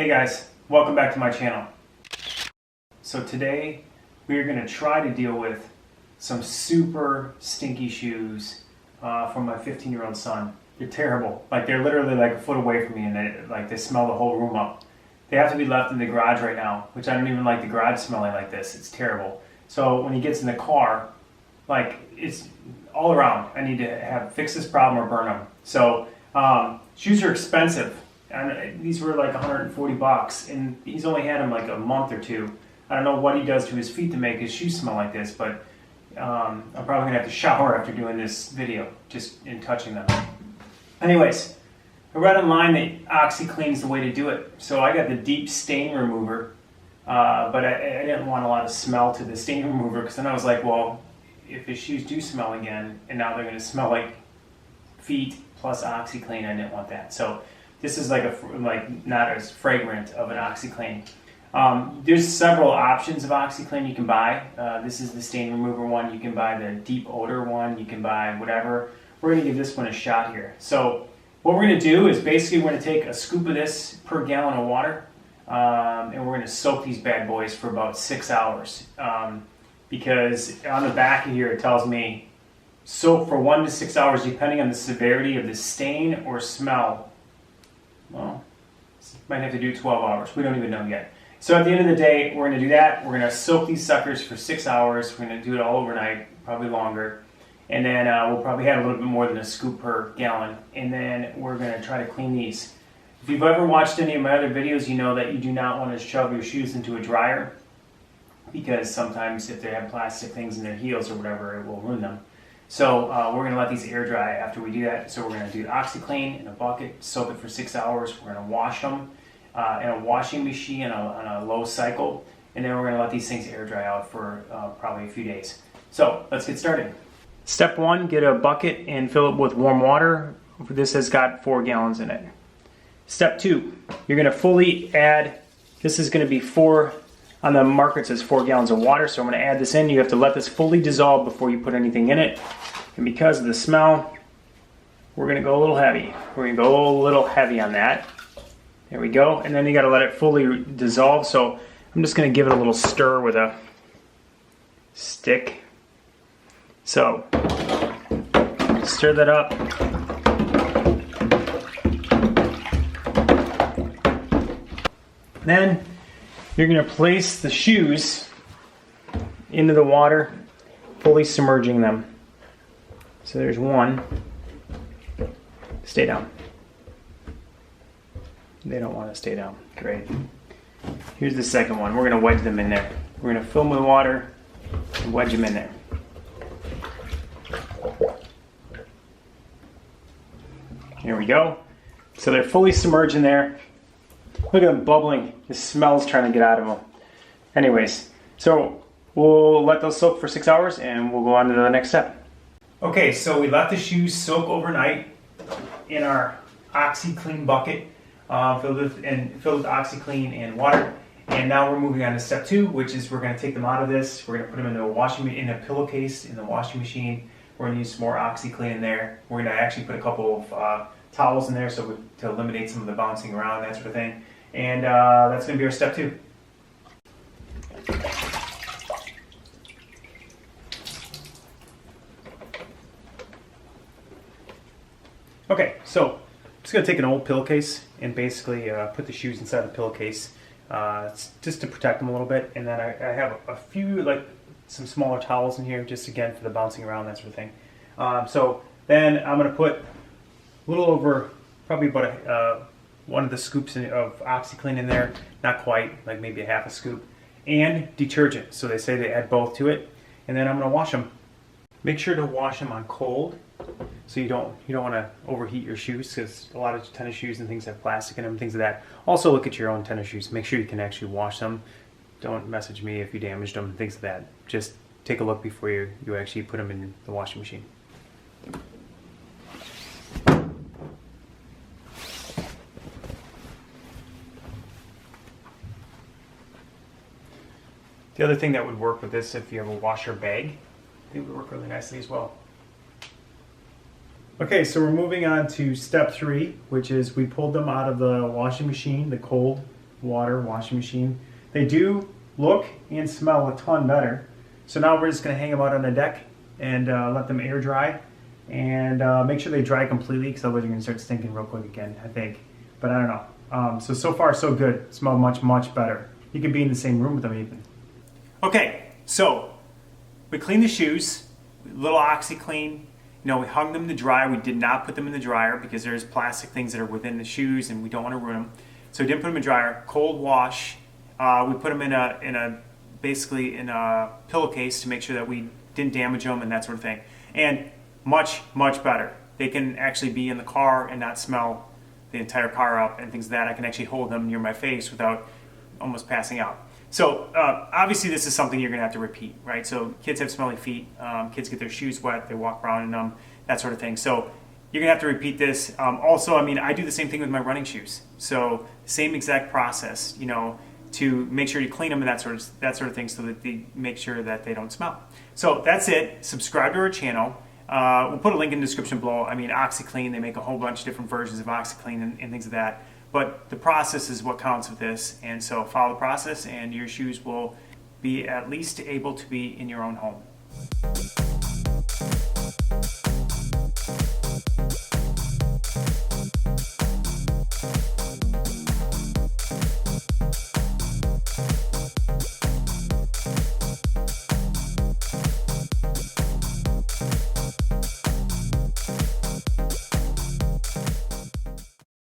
Hey guys, welcome back to my channel. So today we are going to try to deal with some super stinky shoes from my 15-year-old son. They're terrible. Like they're literally like a foot away from me and they smell the whole room up. They have to be left in the garage right now, which I don't even like the garage smelling like this. It's terrible. So when he gets in the car, like it's all around. I need to fix this problem or burn them. So shoes are expensive. And these were like 140 bucks, and he's only had them like a month or two. I don't know what he does to his feet to make his shoes smell like this, but I'm probably gonna have to shower after doing this video, just in touching them. Anyways, I read online that OxyClean is the way to do it. So I got the deep stain remover, but I didn't want a lot of smell to the stain remover, because then I was like, well, if his shoes do smell again, and now they're gonna smell like feet plus OxyClean, I didn't want that. So this is like not as fragrant of an OxyClean. There's several options of OxyClean you can buy. This is the stain remover one. You can buy the deep odor one. You can buy whatever. We're going to give this one a shot here. So what we're going to do is basically we're going to take a scoop of this per gallon of water, and we're going to soak these bad boys for about 6 hours. Because on the back of here it tells me soak for 1 to 6 hours depending on the severity of the stain or smell. Well, might have to do 12 hours. We don't even know yet. So at the end of the day, we're going to do that. We're going to soak these suckers for 6 hours. We're going to do it all overnight, probably longer. And then we'll probably have a little bit more than a scoop per gallon. And then we're going to try to clean these. If you've ever watched any of my other videos, you know that you do not want to shove your shoes into a dryer, because sometimes if they have plastic things in their heels or whatever, it will ruin them. So we're going to let these air dry after we do that. So we're going to do OxyClean in a bucket, soak it for 6 hours. We're going to wash them in a washing machine on a low cycle. And then we're going to let these things air dry out for probably a few days. So let's get started. Step 1, get a bucket and fill it with warm water. This has got 4 gallons in it. Step 2, you're going to fully add, this is going to be 4, on the marker it says 4 gallons of water, so I'm going to add this in. You have to let this fully dissolve before you put anything in it. And because of the smell, we're going to go a little heavy. We're going to go a little heavy on that. There we go. And then you got to let it fully dissolve. So I'm just going to give it a little stir with a stick. So stir that up. Then you're going to place the shoes into the water, fully submerging them. So there's one. Stay down. They don't want to stay down. Great. Here's the second one. We're going to wedge them in there. We're going to fill them with water and wedge them in there. Here we go. So they're fully submerged in there. Look at them bubbling. The smell's trying to get out of them. Anyways, so we'll let those soak for 6 hours and we'll go on to the next step. Okay, so we let the shoes soak overnight in our OxyClean bucket, filled with OxyClean and water. And now we're moving on to step 2, which is we're going to take them out of this. We're going to put them in a pillowcase in the washing machine. We're going to use some more OxyClean in there. We're going to actually put a couple of towels in there to eliminate some of the bouncing around, that sort of thing. And that's going to be our step 2. Okay, so I'm just going to take an old pillowcase and basically put the shoes inside the pillowcase just to protect them a little bit. And then I have a few, like some smaller towels in here, just again for the bouncing around, that sort of thing. So then I'm going to put a little over, probably about one of the scoops of OxyClean in there, not quite, like maybe a half a scoop, and detergent. So they say they add both to it, and then I'm going to wash them. Make sure to wash them on cold, so you don't want to overheat your shoes, because a lot of tennis shoes and things have plastic in them, things like that. Also look at your own tennis shoes. Make sure you can actually wash them. Don't message me if you damaged them, things like that. Just take a look before you actually put them in the washing machine. The other thing that would work with this, if you have a washer bag, it would work really nicely as well. Okay, so we're moving on to step 3, which is we pulled them out of the washing machine, the cold water washing machine. They do look and smell a ton better. So now we're just going to hang them out on the deck and let them air dry and make sure they dry completely, because otherwise you're going to start stinking real quick again, I think. But I don't know. So far so good. Smell much better. You can be in the same room with them even. Okay, so we cleaned the shoes, a little OxyClean. We hung them to dry. We did not put them in the dryer because there's plastic things that are within the shoes and we don't want to ruin them. So we didn't put them in the dryer. Cold wash. We put them basically in a pillowcase to make sure that we didn't damage them and that sort of thing. And much better. They can actually be in the car and not smell the entire car up and things like that. I can actually hold them near my face without almost passing out. So obviously this is something you're going to have to repeat, right? So kids have smelly feet, kids get their shoes wet, they walk around in them, that sort of thing. So you're going to have to repeat this. Also, I do the same thing with my running shoes. So same exact process, to make sure you clean them and that sort of thing, so that they make sure that they don't smell. So that's it. Subscribe to our channel. We'll put a link in the description below. OxyClean, they make a whole bunch of different versions of OxyClean and things like that. But the process is what counts with this, and so follow the process and your shoes will be at least able to be in your own home.